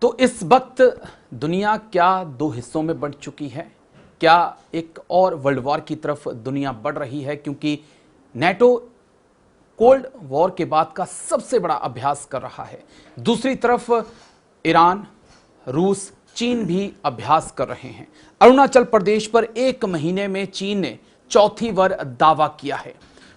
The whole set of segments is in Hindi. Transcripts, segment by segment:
तो इस वक्त दुनिया क्या दो हिस्सों में बंट चुकी है? क्या एक और वर्ल्ड वॉर की तरफ दुनिया बढ़ रही है? क्योंकि नेटो कोल्ड वॉर के बाद का सबसे बड़ा अभ्यास कर रहा है। दूसरी तरफ ईरान, रूस, चीन भी अभ्यास कर रहे हैं। अरुणाचल प्रदेश पर एक महीने में चीन ने चौथी बार दावा किया है।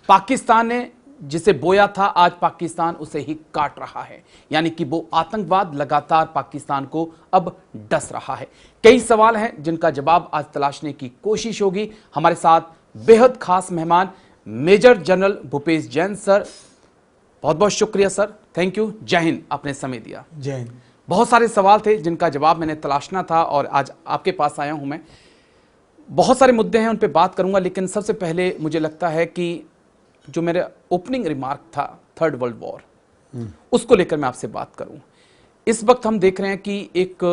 पाकिस्तान ने जिसे बोया था, आज पाकिस्तान उसे ही काट रहा है। यानी कि वो आतंकवाद लगातार पाकिस्तान को अब डस रहा है। कई सवाल हैं जिनका जवाब आज तलाशने की कोशिश होगी। हमारे साथ बेहद खास मेहमान major general Bhupesh Jain sir, बहुत बहुत शुक्रिया सर, थैंक यू, जय हिंद, आपने समय दिया। जय हिंद। बहुत सारे सवाल थे जिनका जवाब मैंने तलाशना था और आज आपके पास आया हूं मैं। बहुत सारे मुद्दे हैं, उन पे बात करूंगा, लेकिन सबसे पहले मुझे लगता है कि जो मेरा ओपनिंग रिमार्क था थर्ड वर्ल्ड वॉर, उसको लेकर मैं आपसे बात करूं। इस वक्त हम देख रहे हैं कि एक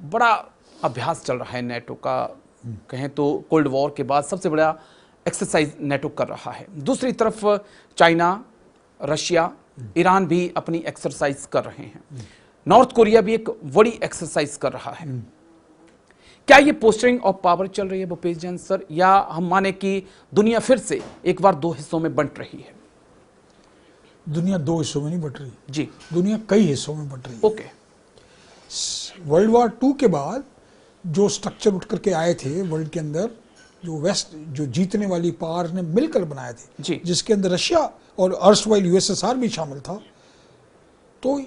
बड़ा अभ्यास चल रहा है नेटो का, कहें तो कोल्ड वॉर के बाद सबसे बड़ा एक्सरसाइज नेटो कर रहा है। दूसरी तरफ चाइना, रशिया, ईरान भी अपनी एक्सरसाइज कर रहे हैं। नॉर्थ कोरिया भी एक बड़ी एक्सरसाइज कर रहा है। क्या ये पोस्टरिंग ऑफ पावर चल रही है भूपेश जैन सर, या हम माने कि दुनिया फिर से एक बार दो हिस्सों में बंट रही है? दुनिया दो हिस्सों में नहीं बट रही जी, दुनिया कई हिस्सों में बट रही है। ओके। वर्ल्ड वॉर 2 के बाद जो स्ट्रक्चर उठ करके आए थे वर्ल्ड के अंदर, जो वेस्ट, जो जीतने वाली पावर ने मिलकर बनाए थे, जी, जिसके अंदर रशिया और अर्स्टवाइल यूएसएसआर भी शामिल था, तो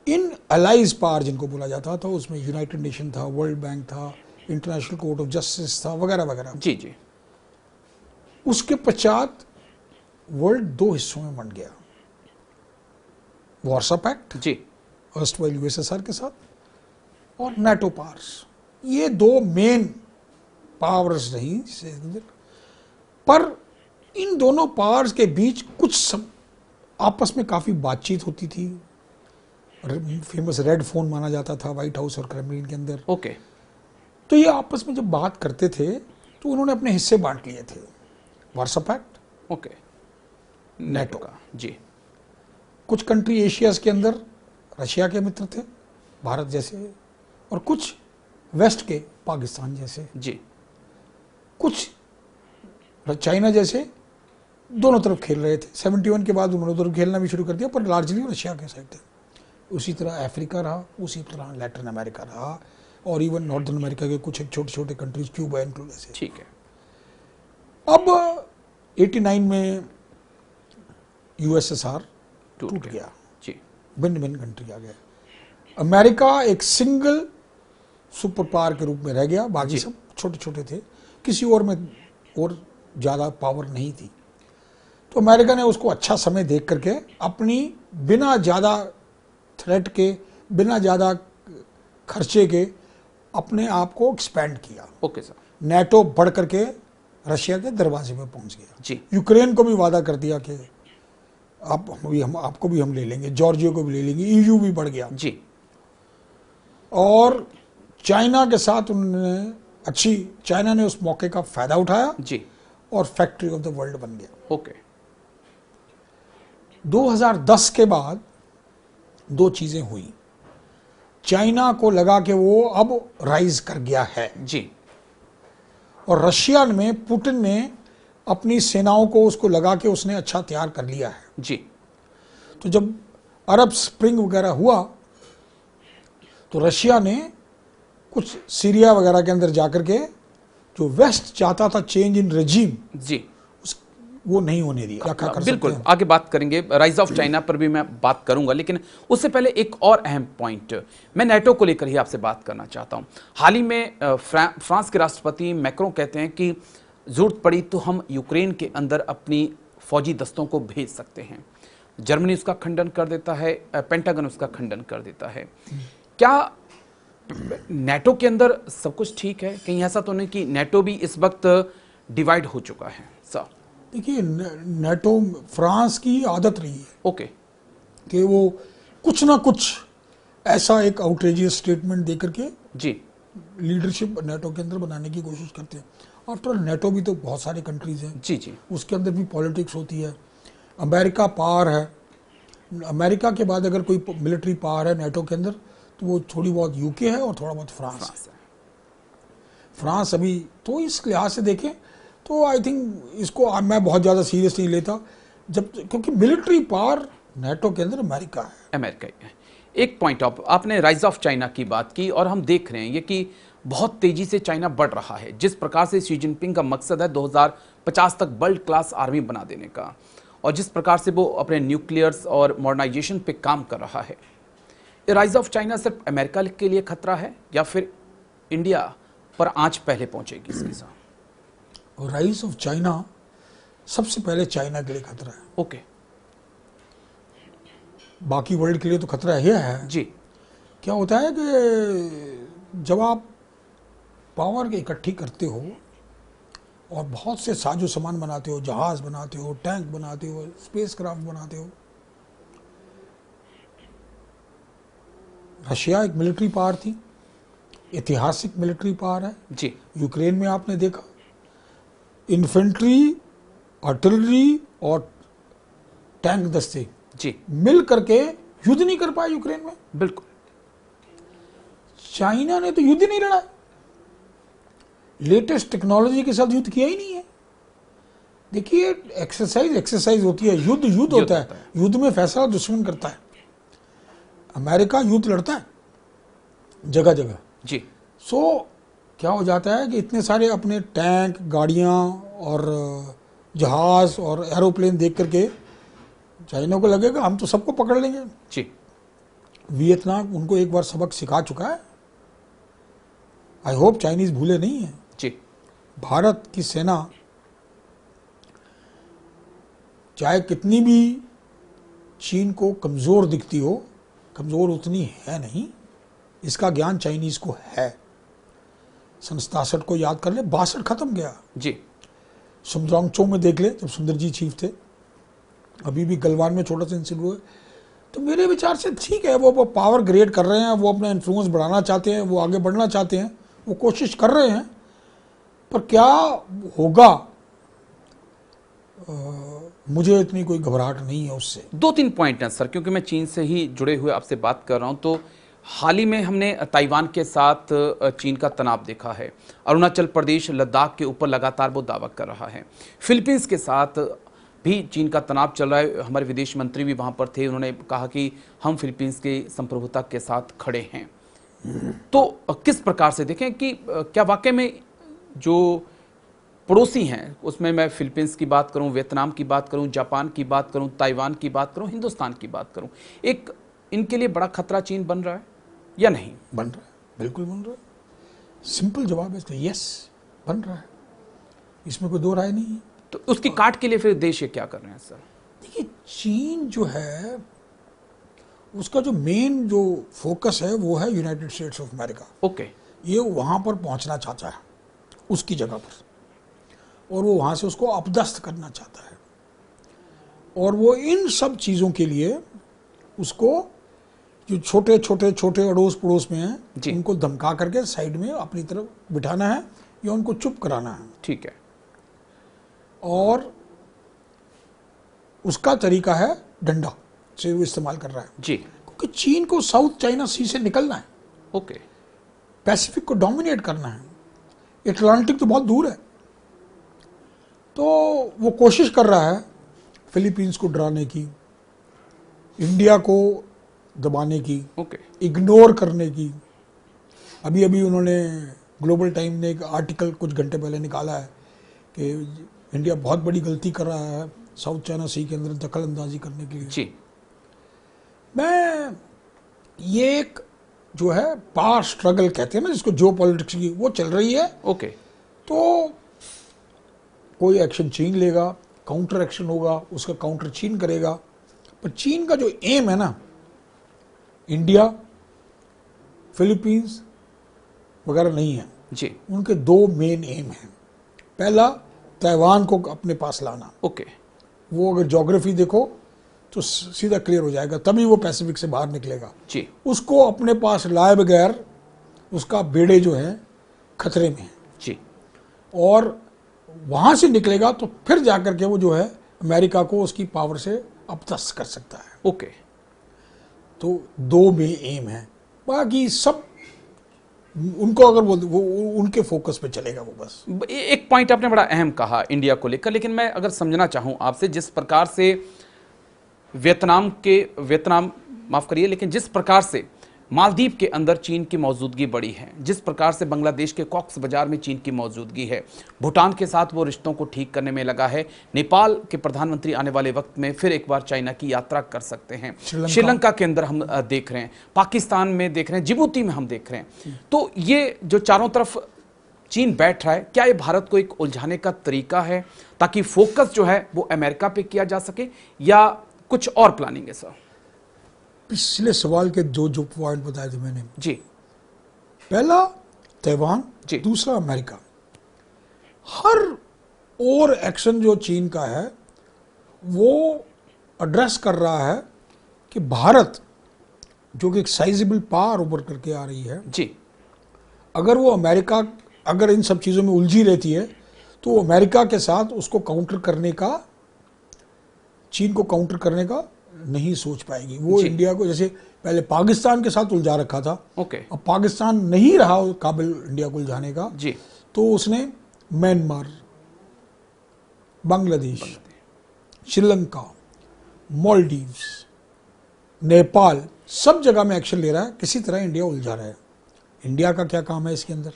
इन अलाइज पावर जिनको बोला जाता था, उसमें यूनाइटेड नेशन था, वर्ल्ड बैंक था, इंटरनेशनल कोर्ट ऑफ जस्टिस था, वगैरह वगैरह। जी जी, उसके पश्चात वर्ल्ड दो हिस्सों में बंट गया। वार्सा पैक्ट जी, अर्स्टवाइल यूएसएसआर के साथ, और नाटो पावर्स, ये दो मेन पावर्स रही। पर इन दोनों पावर्स के बीच कुछ आपस में काफी बातचीत होती थी। फेमस रेड फोन माना जाता था व्हाइट हाउस और क्रेमलिन के अंदर। ओके। तो ये आपस में जब बात करते थे तो उन्होंने अपने हिस्से बांट लिए थे। वार्सा पैक्ट, ओके, नेटो का, जी, कुछ कंट्री एशियाज के अंदर रशिया के मित्र थे, भारत जैसे, और कुछ वेस्ट के, पाकिस्तान जैसे, जी, कुछ चाइना जैसे, दोनों तरफ खेल रहे थे। 71 के बाद उन्होंने उधर खेलना भी शुरू कर दिया, पर लार्जली रशिया के साइड थे। उसी तरह अफ्रीका रहा, उसी तरह लैटिन अमेरिका रहा, और इवन नॉर्थन अमेरिका के कुछ एक छोटे छोटे कंट्रीज, क्यूबा इंक्लूड ऐसे। ठीक है। अब 89 में यूएसएसआर टूट गया, जी, भिन्न भिन्न कंट्री आ गए। अमेरिका एक सिंगल सुपर पावर के रूप में रह गया, बाकी सब छोटे छोटे थे, किसी और में और ज़्यादा पावर नहीं थी। तो अमेरिका ने उसको अच्छा समय देख करके अपनी बिना ज़्यादा थ्रेट के, बिना ज़्यादा खर्चे के अपने आप को एक्सपैंड किया। Okay sir. नेटो बढ़ करके रशिया के दरवाजे में पहुंच गया। जी, यूक्रेन को भी वादा कर दिया कि आपको भी हम ले लेंगे, जॉर्जिया को भी ले लेंगे, ईयू भी बढ़ गया। जी, और चाइना के साथ उन्होंने चाइना ने उस मौके का फायदा उठाया, जी, और फैक्ट्री ऑफ द वर्ल्ड बन गया। ओके। 2010 के बाद दो चीजें हुई। चाइना को लगा कि वो अब राइज कर गया है, जी, और रशिया में पुतिन ने अपनी सेनाओं को, उसको लगा कि उसने अच्छा तैयार कर लिया है। जी, तो जब अरब स्प्रिंग वगैरह हुआ तो रशिया ने कुछ सीरिया वगैरह के अंदर जाकर के, जो वेस्ट चाहता था चेंज इन रेजिम, जी, वो नहीं होने दिया। क्या कर बिल्कुल, सकते हैं? आगे बात करेंगे, राइज ऑफ चाइना पर भी मैं बात करूंगा, लेकिन उससे पहले एक और अहम पॉइंट मैं नेटो को लेकर ही आपसे बात करना चाहता हूं। हाल ही में फ्रांस के राष्ट्रपति मैक्रों कहते हैं कि जरूरत पड़ी तो हम यूक्रेन के अंदर अपनी फौजी दस्तों को भेज सकते हैं। जर्मनी उसका खंडन कर देता है, पेंटागन उसका खंडन कर देता है। क्या नेटो के अंदर सब कुछ ठीक है? कहीं ऐसा तो नहीं कि नेटो भी इस वक्त डिवाइड हो चुका है सर? देखिए, नेटो, फ्रांस की आदत रही है ओके, कि वो कुछ ना कुछ ऐसा एक आउटरेजियस स्टेटमेंट दे करके जी, लीडरशिप नेटो के अंदर बनाने की कोशिश करते हैं। आफ्टर ऑल नेटो भी तो बहुत सारे कंट्रीज हैं, जी, जी, उसके अंदर भी पॉलिटिक्स होती है। अमेरिका पावर है, अमेरिका के बाद अगर कोई मिलिट्री पावर है नेटो के अंदर तो वो थोड़ी बहुत यूके है और थोड़ा बहुत फ्रांस है। फ्रांस है। फ्रांस अभी तो इस लिहाज से देखें तो आई थिंक इसको मैं बहुत ज़्यादा सीरियस नहीं लेता, जब क्योंकि मिलिट्री पावर नेटो के अंदर अमेरिका है। अमेरिका ही है। एक पॉइंट ऑफ, आपने राइज ऑफ चाइना की बात की और हम देख रहे हैं ये कि बहुत तेजी से चाइना बढ़ रहा है। जिस प्रकार से शी जिनपिंग का मकसद है 2050 तक वर्ल्ड क्लास आर्मी बना देने का, और जिस प्रकार से वो अपने न्यूक्लियर्स और मॉडर्नाइजेशन पे काम कर रहा है, राइज ऑफ चाइना सिर्फ अमेरिका के लिए खतरा है या फिर इंडिया पर आंच पहले पहुंचेगी इसके साथ? और राइज ऑफ चाइना सबसे पहले चाइना के लिए खतरा है। ओके बाकी वर्ल्ड के लिए तो खतरा है जी। क्या होता है कि जब आप पावर इकट्ठी करते हो और बहुत से साजो सामान बनाते हो, जहाज बनाते हो, टैंक बनाते हो, स्पेस क्राफ्ट बनाते हो। रशिया एक मिलिट्री पावर थी, ऐतिहासिक मिलिट्री पावर है जी। यूक्रेन में आपने देखा इन्फेंट्री, आर्टिलरी और टैंक दस्ते जी मिल करके युद्ध नहीं कर पाए यूक्रेन में। बिल्कुल। चाइना ने तो युद्ध नहीं लड़ा, लेटेस्ट टेक्नोलॉजी के साथ युद्ध किया ही नहीं है। देखिए एक्सरसाइज होती है, युद्ध होता है। युद्ध में फैसला दुश्मन करता है। अमेरिका युद्ध लड़ता है जगह जगह जी। सो क्या हो जाता है कि इतने सारे अपने टैंक, गाड़ियां और जहाज और एरोप्लेन देख करके चाइना को लगेगा हम तो सबको पकड़ लेंगे। जी। वियतनाम उनको एक बार सबक सिखा चुका है। आई होप चाइनीज भूले नहीं है। जी। भारत की सेना चाहे कितनी भी चीन को कमजोर दिखती हो, कमजोर उतनी है नहीं, इसका ज्ञान चाइनीज को है। 67 को याद कर ले, 62 खत्म गया जी। सुमद्रांगचो में देख ले, जब सुंदर जी चीफ थे। अभी भी गलवान में छोटा सा इंसिडेंट हुआ। तो मेरे विचार से ठीक है, वो पावर ग्रेड कर रहे हैं, वो अपना इन्फ्लुएंस बढ़ाना चाहते हैं, वो आगे बढ़ना चाहते हैं, वो कोशिश कर रहे हैं। पर क्या होगा मुझे इतनी कोई घबराहट नहीं है उससे। 2-3 पॉइंट हैं सर, क्योंकि मैं चीन से ही जुड़े हुए आपसे बात कर रहा हूं। तो हाल ही में हमने ताइवान के साथ चीन का तनाव देखा है। अरुणाचल प्रदेश, लद्दाख के ऊपर लगातार वो दावा कर रहा है। फिलीपींस के साथ भी चीन का तनाव चल रहा है। हमारे विदेश मंत्री भी वहां पर थे, उन्होंने कहा कि हम फिलीपींस के संप्रभुता के साथ खड़े हैं। तो किस प्रकार से देखें कि क्या वाकई में जो पड़ोसी हैं, उसमें मैं फिलीपींस की बात करूं, वियतनाम की बात करूं, जापान की बात करूं, ताइवान की बात करूं, हिंदुस्तान की बात करूं, एक इनके लिए बड़ा खतरा चीन बन रहा है या नहीं? बन रहा है, बिल्कुल बन रहा है। सिंपल जवाब है तो यस, बन रहा है, इसमें कोई दो राय नहीं है। तो उसकी काट के लिए फिर देश ये क्या कर रहे हैं सर? देखिए चीन जो है उसका जो मेन जो फोकस है वो है United states of America. Okay. ये वहां पर पहुंचना चाहता है उसकी जगह पर, और वो वहां से उसको अपदस्थ करना चाहता है। और वो इन सब चीजों के लिए उसको जो छोटे अड़ोस पड़ोस में हैं उनको धमका करके साइड में अपनी तरफ बिठाना है या उनको चुप कराना है। ठीक है। और उसका तरीका है डंडा से वो इस्तेमाल कर रहा है जी। क्योंकि चीन को साउथ चाइना सी से निकलना है, ओके, पैसिफिक को डोमिनेट करना है। अटलांटिक तो बहुत दूर है, तो वो कोशिश कर रहा है फिलीपींस को डराने की, इंडिया को दबाने की, ओके, इग्नोर करने की। अभी अभी उन्होंने ग्लोबल टाइम ने एक आर्टिकल कुछ घंटे पहले निकाला है कि इंडिया बहुत बड़ी गलती कर रहा है साउथ चाइना सी के अंदर दखल अंदाजी करने के लिए। जी। मैं ये एक जो है पावर स्ट्रगल कहते हैं ना जिसको, जियो पॉलिटिक्स की, वो चल रही है। ओके। तो कोई एक्शन चीन लेगा, काउंटर एक्शन होगा, उसका काउंटर चीन करेगा। पर चीन का जो एम है ना, इंडिया, फिलीपींस वगैरह नहीं है जी। उनके दो मेन एम हैं। पहला ताइवान को अपने पास लाना। ओके। वो अगर ज्योग्राफी देखो तो सीधा क्लियर हो जाएगा, तभी वो पैसिफिक से बाहर निकलेगा। जी। उसको अपने पास लाए बगैर उसका बेड़े जो है खतरे में है। जी। और वहां से निकलेगा तो फिर जाकर के वो जो है अमेरिका को उसकी पावर से अपदस्थ कर सकता है। ओके। तो दो में एम है, बाकी सब उनको अगर वो उनके फोकस पे चलेगा वो बस। एक पॉइंट आपने बड़ा अहम कहा इंडिया को लेकर, लेकिन मैं अगर समझना चाहूं आपसे, जिस प्रकार से वियतनाम माफ करिए, लेकिन जिस प्रकार से मालदीव के अंदर चीन की मौजूदगी बड़ी है, जिस प्रकार से बांग्लादेश के कॉक्स बाजार में चीन की मौजूदगी है, भूटान के साथ वो रिश्तों को ठीक करने में लगा है, नेपाल के प्रधानमंत्री आने वाले वक्त में फिर एक बार चाइना की यात्रा कर सकते हैं, श्रीलंका के अंदर हम देख रहे हैं, पाकिस्तान में देख रहे हैं, जिबूती में हम देख रहे हैं। तो ये जो चारों तरफ चीन बैठ रहा है, क्या ये भारत को एक उलझाने का तरीका है ताकि फोकस जो है वो अमेरिका पे किया जा सके, या कुछ और प्लानिंग है सर? पिछले सवाल के जो पॉइंट बताए थे मैंने जी, पहला ताइवान, दूसरा अमेरिका। हर और एक्शन जो चीन का है वो एड्रेस कर रहा है कि भारत जो कि एक साइजेबल पावर उभर करके आ रही है जी, अगर वो अमेरिका अगर इन सब चीज़ों में उलझी रहती है तो वो अमेरिका के साथ उसको काउंटर करने का, चीन को काउंटर करने का नहीं सोच पाएगी। वो इंडिया को जैसे पहले पाकिस्तान के साथ उलझा रखा था, अब पाकिस्तान नहीं रहा काबिल इंडिया को उलझाने का जी, तो उसने म्यांमार, बांग्लादेश, श्रीलंका, मालदीव्स, नेपाल, सब जगह में एक्शन ले रहा है। किसी तरह इंडिया उलझा रहा है। इंडिया का क्या काम है इसके अंदर?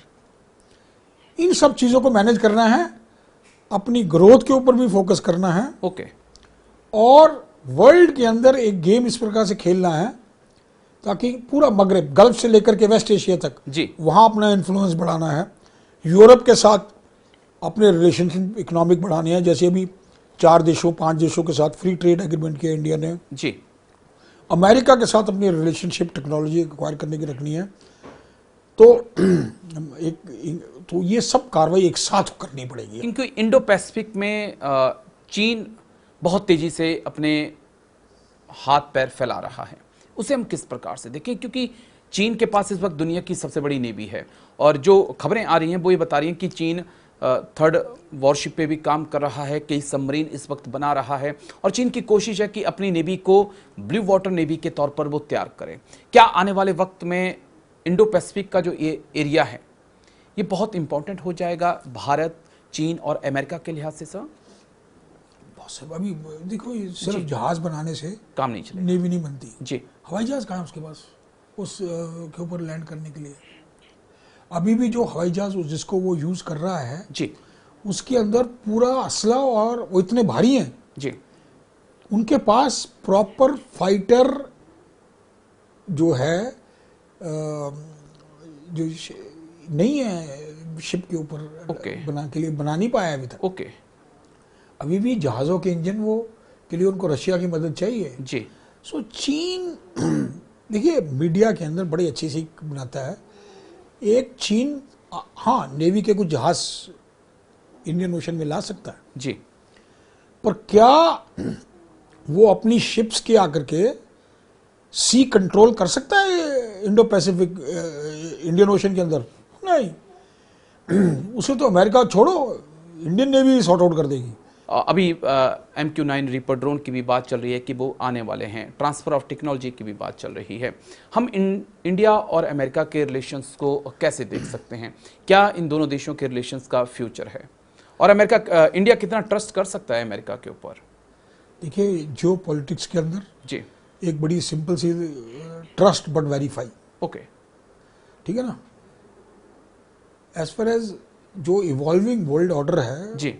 इन सब चीज़ों को मैनेज करना है, अपनी ग्रोथ के ऊपर भी फोकस करना है, और वर्ल्ड के अंदर एक गेम इस प्रकार से खेलना है ताकि पूरा मगरब, गल्फ से लेकर के वेस्ट एशिया तक वहाँ अपना इन्फ्लुएंस बढ़ाना है। यूरोप के साथ अपने रिलेशनशिप इकोनॉमिक बढ़ाने हैं, जैसे अभी 4 देशों 5 देशों के साथ फ्री ट्रेड एग्रीमेंट किया इंडिया ने जी। अमेरिका के साथ अपनी रिलेशनशिप टेक्नोलॉजी एक्वायर करने की रखनी है। तो ये सब कार्रवाई एक साथ करनी पड़ेगी, क्योंकि इंडो पैसिफिक में चीन बहुत तेजी से अपने हाथ पैर फैला रहा है। उसे हम किस प्रकार से देखें, क्योंकि चीन के पास इस वक्त दुनिया की सबसे बड़ी नेवी है, और जो खबरें आ रही हैं वो ये बता रही हैं कि चीन 3rd वॉरशिप पे भी काम कर रहा है, कई सबमरीन इस वक्त बना रहा है, और चीन की कोशिश है कि अपनी नेवी को ब्लू वाटर नेवी के तौर पर वो तैयार करे। क्या आने वाले वक्त में इंडो पैसिफिक का जो ये एरिया है ये बहुत इंपॉर्टेंट हो जाएगा भारत, चीन और अमेरिका के लिहाज से? सर अभी देखो, सिर्फ जहाज बनाने से काम नहीं चलेगा, नेवी नहीं बनती जी। हवाई जहाज कहाँ है उसके पास उस के ऊपर लैंड करने के लिए? अभी भी जो हवाई जहाज जिसको वो यूज कर रहा है जी, उसके अंदर पूरा असला, और वो इतने भारी हैं जी, उनके पास प्रॉपर फाइटर जो है जो नहीं है शिप के ऊपर बना के लिए बना नहीं पाया अभी तक। अभी भी जहाज़ों के इंजन वो के लिए उनको रशिया की मदद चाहिए जी। सो चीन देखिए मीडिया के अंदर बड़ी अच्छी सी बनाता है। एक चीन हाँ नेवी के कुछ जहाज इंडियन ओशन में ला सकता है जी, पर क्या वो अपनी शिप्स के आकर के सी कंट्रोल कर सकता है इंडो पैसिफिक इंडियन ओशन के अंदर? नहीं। उसे तो अमेरिका छोड़ो, इंडियन नेवी सॉर्ट आउट कर देगी। अभी MQ-9 रीपर ड्रोन की भी बात चल रही है कि वो आने वाले हैं, ट्रांसफर ऑफ टेक्नोलॉजी की भी बात चल रही है। हम इंडिया और अमेरिका के रिलेशंस को कैसे देख सकते हैं? क्या इन दोनों देशों के रिलेशंस का फ्यूचर है, और इंडिया कितना ट्रस्ट कर सकता है अमेरिका के ऊपर? देखिए, जियो पॉलिटिक्स के अंदर जी एक बड़ी सिंपल सी ट्रस्ट बट वेरीफाई, ठीक है ना। एज फार एज जो इवॉल्विंग वर्ल्ड ऑर्डर है जी,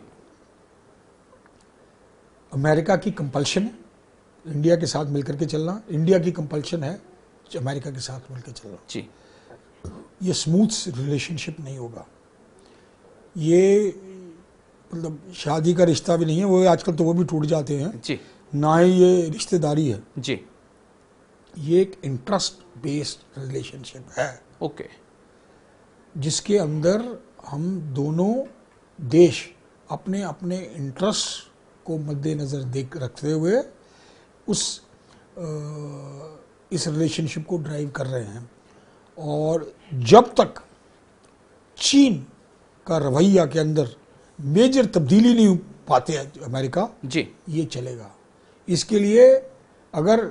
अमेरिका की कंपल्शन है इंडिया के साथ मिलकर के चलना, इंडिया की कंपल्शन है अमेरिका के साथ मिलकर चलना जी। ये स्मूथ रिलेशनशिप नहीं होगा। ये मतलब शादी का रिश्ता भी नहीं है, वो आजकल तो वो भी टूट जाते हैं जी, ना ही ये रिश्तेदारी है जी। ये एक इंटरेस्ट बेस्ड रिलेशनशिप है जिसके अंदर हम दोनों देश अपने अपने इंटरेस्ट को मद्देनजर देख रखते हुए इस रिलेशनशिप को ड्राइव कर रहे हैं। और जब तक चीन का रवैया के अंदर मेजर तब्दीली नहीं पाते हैं अमेरिका जी, ये चलेगा। इसके लिए अगर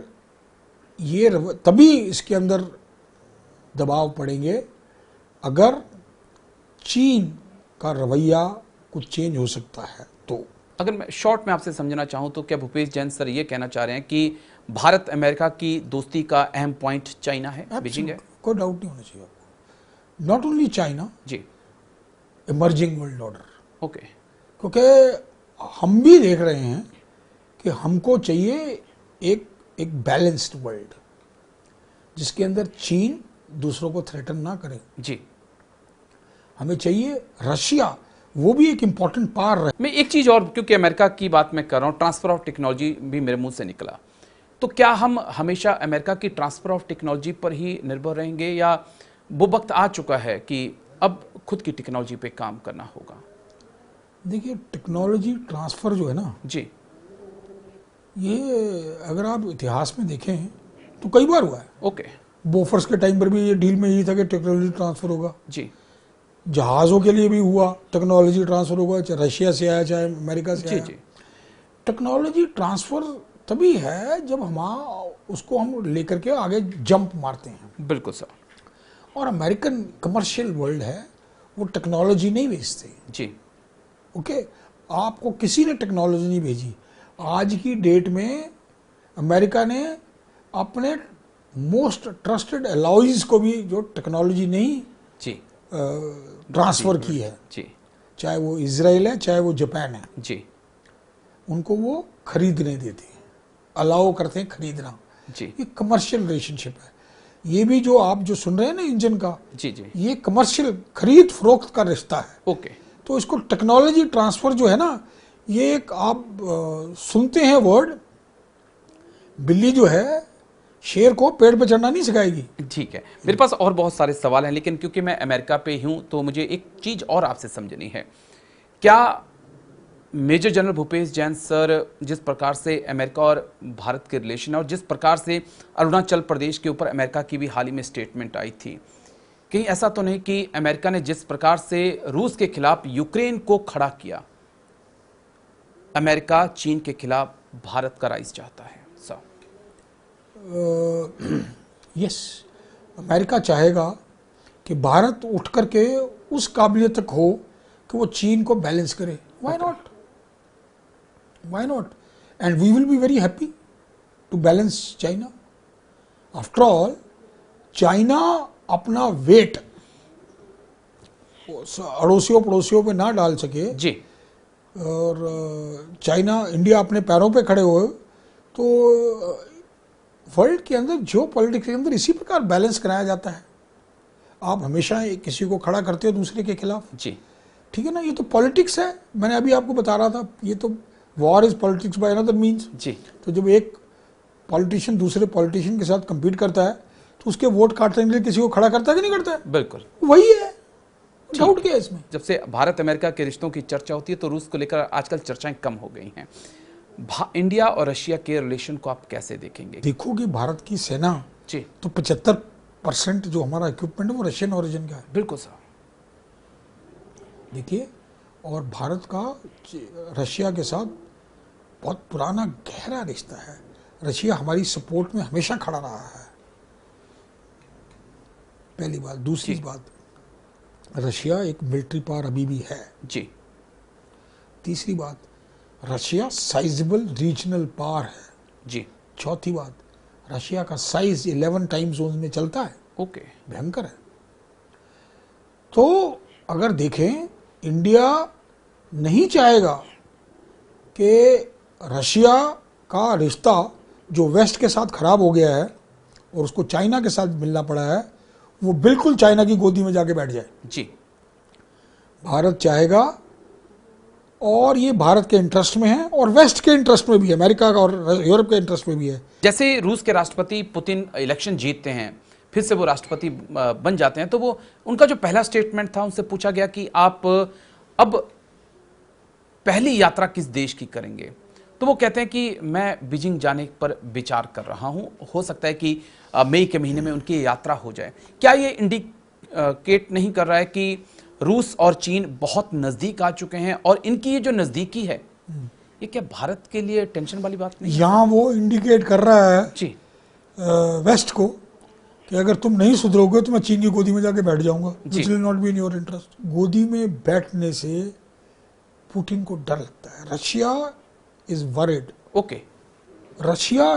ये तभी इसके अंदर दबाव पड़ेंगे अगर चीन का रवैया कुछ चेंज हो सकता है तो। अगर मैं शॉर्ट में आपसे समझना चाहूं तो क्या भूपेश जैन सर ये कहना चाह रहे हैं कि भारत अमेरिका की दोस्ती का अहम पॉइंट चाइना है, बीजिंग है? कोई डाउट नहीं होना चाहिए आपको। नॉट ओनली चाइना, जी, इमर्जिंग वर्ल्ड ऑर्डर, ओके, क्योंकि हम भी देख रहे हैं कि हमको चाहिए एक एक बैलेंस्ड वर्ल्ड जिसके अंदर चीन दूसरों को थ्रेटन ना करे। जी। हमें चाहिए रशिया, वो भी एक इंपॉर्टेंट पार रहे। मैं एक चीज और, क्योंकि अमेरिका की बात मैं कर रहा हूं, ट्रांसफर ऑफ टेक्नोलॉजी भी मेरे मुंह से निकला, तो क्या हम हमेशा अमेरिका की ट्रांसफर ऑफ टेक्नोलॉजी पर ही निर्भर रहेंगे या वो वक्त आ चुका है कि अब खुद की टेक्नोलॉजी पे काम करना होगा? देखिए, टेक्नोलॉजी ट्रांसफर जो है ना, जी, ये अगर आप इतिहास में देखें तो कई बार हुआ है। ओके, बोफर्स के टाइम पर भी ये डील में यही था कि टेक्नोलॉजी ट्रांसफर होगा। जी, जहाज़ों के लिए भी हुआ, टेक्नोलॉजी ट्रांसफर होगा, चाहे रशिया से आया चाहे अमेरिका से जी, आया। जी, टेक्नोलॉजी ट्रांसफर तभी है जब हम उसको हम लेकर के आगे जंप मारते हैं। बिल्कुल सर। और अमेरिकन कमर्शियल वर्ल्ड है, वो टेक्नोलॉजी नहीं भेजते। जी, ओके, आपको किसी ने टेक्नोलॉजी नहीं भेजी। आज की डेट में अमेरिका ने अपने मोस्ट ट्रस्टेड एलॉयज को भी जो टेक्नोलॉजी नहीं जी, ट्रांसफर की है, जी, चाहे वो इजराइल है चाहे वो जापान है, जी, उनको वो खरीदने देते हैं, अलाउ करते हैं खरीदना। जी, ये कमर्शियल रिलेशनशिप है। ये भी जो आप जो सुन रहे हैं ना इंजन का, जी, जी, ये कमर्शियल खरीद फरोख्त का रिश्ता है। ओके, तो इसको टेक्नोलॉजी ट्रांसफर जो है ना, ये एक आप सुनते हैं वर्ड, बिल्ली जो है शेर को पेड़ पे चढ़ना नहीं सिखाएगी। ठीक है। मेरे पास और बहुत सारे सवाल हैं, लेकिन क्योंकि मैं अमेरिका पे हूं तो मुझे एक चीज और आपसे समझनी है। क्या major general Bhupesh Jain sir, जिस प्रकार से अमेरिका और भारत के रिलेशन और जिस प्रकार से अरुणाचल प्रदेश के ऊपर अमेरिका की भी हाल ही में स्टेटमेंट आई थी, कहीं ऐसा तो नहीं कि अमेरिका ने जिस प्रकार से रूस के खिलाफ यूक्रेन को खड़ा किया, अमेरिका चीन के खिलाफ भारत का राइज चाहता है? सर, यस, अमेरिका चाहेगा कि भारत उठ करके उस काबिलियत तक हो कि वो चीन को बैलेंस करे। Why not, why not, and we will be very happy to balance China. After all, China अपना वेट अड़ोसियों पड़ोसियों पे ना डाल सके जी, और चाइना इंडिया अपने पैरों पे खड़े हो, तो वर्ल्ड के अंदर जो पॉलिटिक्स के अंदर इसी प्रकार बैलेंस कराया जाता है। आप हमेशा किसी को खड़ा करते हो दूसरे के खिलाफ, जी, ठीक है ना, ये तो पॉलिटिक्स है। मैंने अभी आपको बता रहा था, ये तो war is politics by another means. जी, तो जब एक पॉलिटिशियन दूसरे पॉलिटिशियन के साथ compete करता है तो उसके वोट काटने के लिए किसी को खड़ा करता है कि नहीं करता है? बिल्कुल। वही है, डाउट क्या है इसमें? जब से भारत अमेरिका के रिश्तों की चर्चा होती है तो रूस को लेकर आजकल चर्चाएं कम हो गई हैं। इंडिया और रशिया के रिलेशन को आप कैसे देखेंगे? देखो कि भारत की सेना जी, तो 75% जो हमारा इक्विपमेंट है वो रशियन ओरिजिन का है। बिल्कुल सर। देखिए, और भारत का रशिया के साथ बहुत पुराना गहरा रिश्ता है। रशिया हमारी सपोर्ट में हमेशा खड़ा रहा है, पहली बात। दूसरी बात, रशिया एक मिलिट्री पावर अभी भी है। जी, तीसरी बात, रशिया साइजेबल रीजनल पावर है। जी, चौथी बात, रशिया का साइज 11 टाइम जोन में चलता है, ओके, भयंकर है। तो अगर देखें, इंडिया नहीं चाहेगा कि रशिया का रिश्ता जो वेस्ट के साथ खराब हो गया है और उसको चाइना के साथ मिलना पड़ा है, वो बिल्कुल चाइना की गोदी में जाके बैठ जाए। जी, भारत चाहेगा, और ये भारत के इंटरेस्ट में है और वेस्ट के इंटरेस्ट में भी है, अमेरिका का और यूरोप के इंटरेस्ट में भी है। जैसे रूस के राष्ट्रपति पुतिन इलेक्शन जीतते हैं, फिर से वो राष्ट्रपति बन जाते हैं, तो वो उनका जो पहला स्टेटमेंट था, उनसे पूछा गया कि आप अब पहली यात्रा किस देश की करेंगे, तो वो कहते हैं कि मैं बीजिंग जाने पर विचार कर रहा हूं, हो सकता है कि मई के महीने में उनकी यात्रा हो जाए। क्या ये इंडिकेट नहीं कर रहा है कि रूस और चीन बहुत नजदीक आ चुके हैं और इनकी ये जो नजदीकी है, ये क्या भारत के लिए टेंशन वाली बात नहीं? यहाँ वो इंडिकेट कर रहा है जी, वेस्ट को कि अगर तुम नहीं सुधरोगे तो मैं चीन की गोदी में जाके बैठ जाऊंगा, जी। Which will not be in your interest. गोदी में बैठने से पुतिन को डर लगता है। Russia is worried, okay, Russia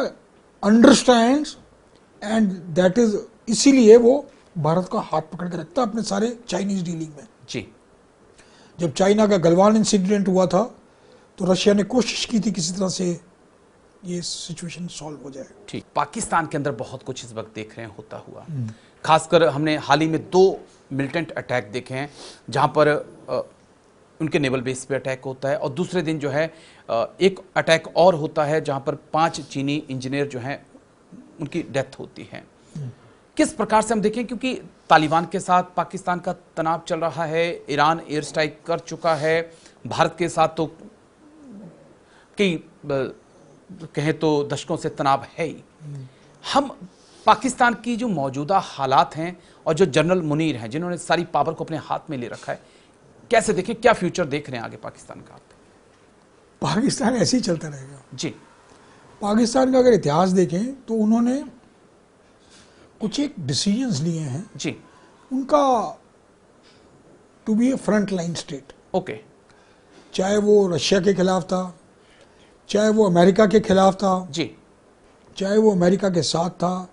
understands and that is, इसीलिए वो भारत का हाथ पकड़ के रखता है अपने सारे चाइनीज डीलिंग में। जी, जब चाइना का गलवान इंसिडेंट हुआ था तो रशिया ने कोशिश की थी किसी तरह से ये सिचुएशन सॉल्व हो जाए। ठीक। पाकिस्तान के अंदर बहुत कुछ इस वक्त देख रहे हैं होता हुआ, खासकर हमने हाल ही में 2 मिलिटेंट अटैक देखे हैं जहां पर उनके नेवल बेस पे अटैक होता है और दूसरे दिन जो है एक अटैक और होता है जहां पर 5 चीनी इंजीनियर जो हैं उनकी डेथ होती है। किस प्रकार से हम देखें, क्योंकि तालिबान के साथ पाकिस्तान का तनाव चल रहा है, ईरान एयर स्ट्राइक कर चुका है, भारत के साथ तो कई कहें तो दशकों से तनाव है ही। हम पाकिस्तान की जो मौजूदा हालात हैं और जो जनरल मुनीर हैं जिन्होंने सारी पावर को अपने हाथ में ले रखा है, कैसे देखें, क्या फ्यूचर देख रहे हैं आगे पाकिस्तान का? पाकिस्तान ऐसे ही चलता रहेगा जी। पाकिस्तान का अगर इतिहास देखें तो उन्होंने कुछ एक डिसीजंस लिए हैं जी। उनका, to be a front line state, okay. चाहे वो रशिया के खिलाफ था, चाहे वो अमेरिका के खिलाफ था, जी। चाहे वो अमेरिका के साथ था,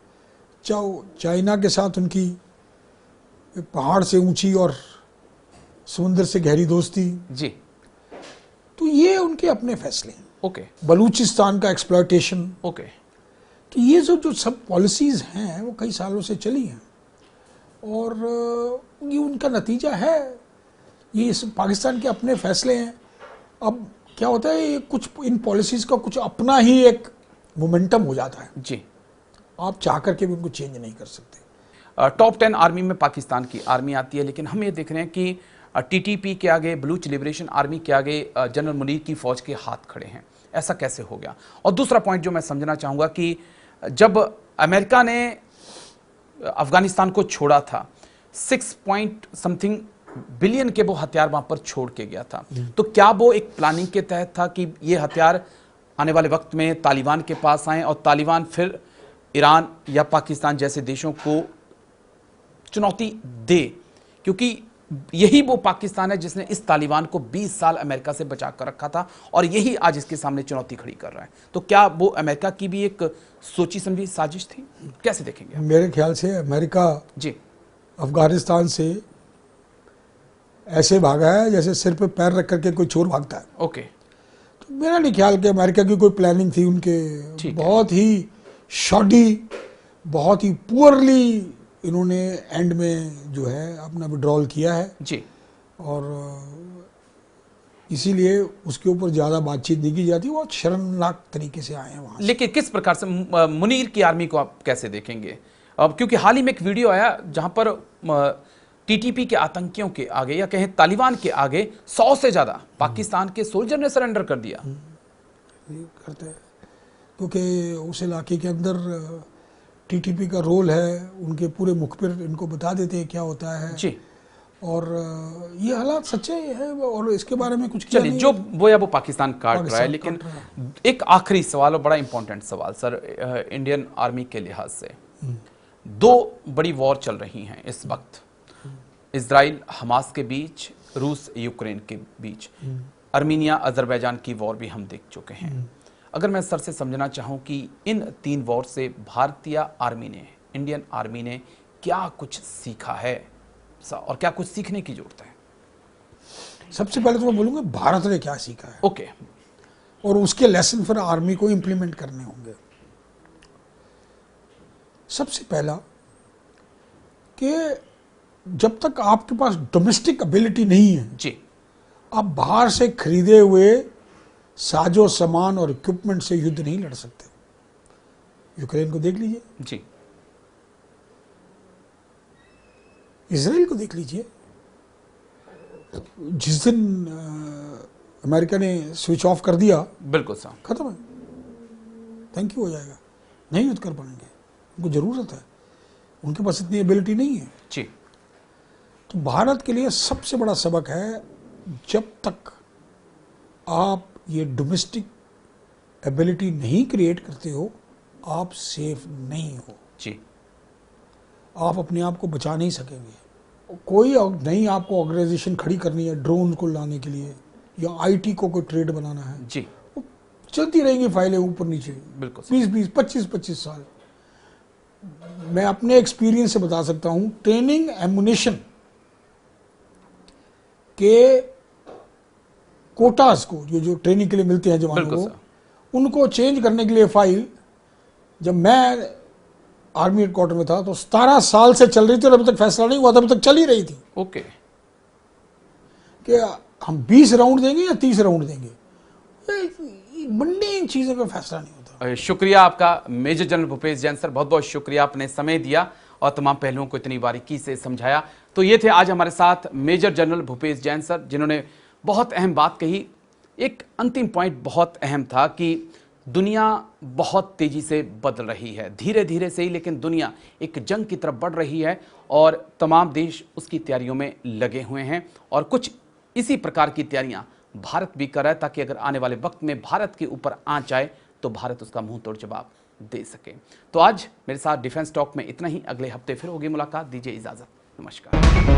चाहे वो चाइना के साथ उनकी पहाड़ से ऊंची और समुद्र से गहरी दोस्ती, जी। तो ये उनके अपने फैसले हैं। ओके। बलूचिस्तान का एक्सप्लॉयटेशन, ओके। तो ये जो सब पॉलिसीज हैं वो कई सालों से चली हैं और ये उनका नतीजा है, ये पाकिस्तान के अपने फैसले हैं। अब क्या होता है, ये कुछ इन पॉलिसीज का कुछ अपना ही एक मोमेंटम हो जाता है, जी। आप चाह करके भी उनको चेंज नहीं कर सकते। टॉप 10 आर्मी में पाकिस्तान की आर्मी आती है, लेकिन हम ये देख रहे हैं कि टीटीपी के आगे, बलूच लिबरेशन आर्मी के आगे जनरल मुनीर की फौज के हाथ खड़े हैं। ऐसा कैसे हो गया? और दूसरा पॉइंट जो मैं समझना चाहूँगा कि जब अमेरिका ने अफगानिस्तान को छोड़ा था, 6 बिलियन के वो हथियार वहां पर छोड़ के गया था, तो क्या वो एक प्लानिंग के तहत था कि ये हथियार आने वाले वक्त में तालिबान के पास आए और तालिबान फिर ईरान या पाकिस्तान जैसे देशों को चुनौती दे? क्योंकि यही वो पाकिस्तान है जिसने इस तालिबान को 20 साल अमेरिका से बचा कर रखा था और यही आज इसके सामने चुनौती खड़ी कर रहा है। तो क्या वो अमेरिका की भी एक सोची समझी साजिश थी? कैसे देखेंगे? मेरे ख्याल से अमेरिका जी। अफगानिस्तान से ऐसे भागा है जैसे सिर पे पैर रख करके कोई चोर भागता है। ओके। तो मेरा नहीं ख्याल कि अमेरिका की कोई प्लानिंग थी। उनके बहुत ही शॉडी, बहुत ही पुअरली इन्होंने एंड में जो है अपना विड्रॉल किया है जी। और इसीलिए उसके ऊपर ज़्यादा बातचीत नहीं की जाती। बहुत शर्मनाक तरीके से आए हैं वहाँ। लेकिन किस प्रकार से मुनीर की आर्मी को आप कैसे देखेंगे? अब क्योंकि हाल ही में एक वीडियो आया जहां पर टीटीपी के आतंकियों के आगे या कहें तालिबान के आगे 100 से ज़्यादा पाकिस्तान के सोल्जर ने सरेंडर कर दिया। करते हैं क्योंकि उस इलाके के अंदर टीटीपी का रोल है, उनके पूरे मुखबिर इनको बता देते हैं क्या होता है जी। और ये हालात सच्चे हैं और इसके बारे में कुछ किया चलिए, नहीं जो है। वो या वो पाकिस्तान काट रहा है, पाकिस्तान लेकिन काट रहा एक आखिरी सवाल और बड़ा इंपॉर्टेंट सवाल सर, इंडियन आर्मी के लिहाज से 2 बड़ी वॉर चल रही हैं इस वक्त, इजराइल हमास के बीच, रूस यूक्रेन के बीच, अर्मीनिया अजरबैजान की वॉर भी हम देख चुके हैं। अगर मैं सर से समझना चाहूं कि इन 3 वॉर से भारतीय आर्मी ने, इंडियन आर्मी ने क्या कुछ सीखा है और क्या कुछ सीखने की जरूरत है? सबसे पहले तो मैं बोलूँगा भारत ने क्या सीखा है। ओके। और उसके लेसन फिर आर्मी को इम्प्लीमेंट करने होंगे। सबसे पहला कि जब तक आपके पास डोमेस्टिक एबिलिटी नहीं है जी। आप बाहर से खरीदे हुए साजो सामान और इक्विपमेंट से युद्ध नहीं लड़ सकते। यूक्रेन को देख लीजिए, जी। इजराइल को देख लीजिए। जिस दिन अमेरिका ने स्विच ऑफ कर दिया, बिल्कुल सर, खत्म है, थैंक यू हो जाएगा, नहीं युद्ध कर पाएंगे, उनको जरूरत है, उनके पास इतनी एबिलिटी नहीं है। जी। तो भारत के लिए सबसे बड़ा सबक है, जब तक आप ये डोमेस्टिक एबिलिटी नहीं क्रिएट करते हो आप सेफ नहीं हो। जी। आप अपने आप को बचा नहीं सकेंगे। कोई नई आपको ऑर्गेनाइजेशन खड़ी करनी है ड्रोन को लाने के लिए या आईटी को कोई ट्रेड बनाना है, जी चलती रहेंगी फाइलें ऊपर नीचे, बिल्कुल 20-20, 25-25 साल। मैं अपने एक्सपीरियंस से बता सकता हूं, ट्रेनिंग एमुनेशन के कोटास को, जो ट्रेनिंग के लिए मिलते हैं जवानों बिल्कुल को, उनको चेंज करने के लिए फाइल, जब मैं आर्मी हेडक्वार्टर में था तो 17 साल से चल रही थी और अभी तक फैसला नहीं हुआ था, अभी तक चल ही रही थी ओके कि हम 20 राउंड देंगे या 30 राउंड देंगे। मंडी इन चीज़ों का फैसला नहीं होता। शुक्रिया आपका major general Bhupesh Jain sir, बहुत बहुत शुक्रिया, आपने समय दिया और तमाम पहलुओं को इतनी बारीकी से समझाया। तो ये थे आज हमारे साथ major general Bhupesh Jain sir, जिन्होंने बहुत अहम बात कही। एक अंतिम पॉइंट बहुत अहम था कि दुनिया बहुत तेजी से बदल रही है, धीरे धीरे से ही, लेकिन दुनिया एक जंग की तरफ बढ़ रही है और तमाम देश उसकी तैयारियों में लगे हुए हैं और कुछ इसी प्रकार की तैयारियां भारत भी कर रहा है, ताकि अगर आने वाले वक्त में भारत के ऊपर आंच आए तो भारत उसका मुंह तोड़ जवाब दे सके। तो आज मेरे साथ डिफेंस टॉक में इतना ही, अगले हफ्ते फिर होगी मुलाकात, दीजिए इजाजत, नमस्कार।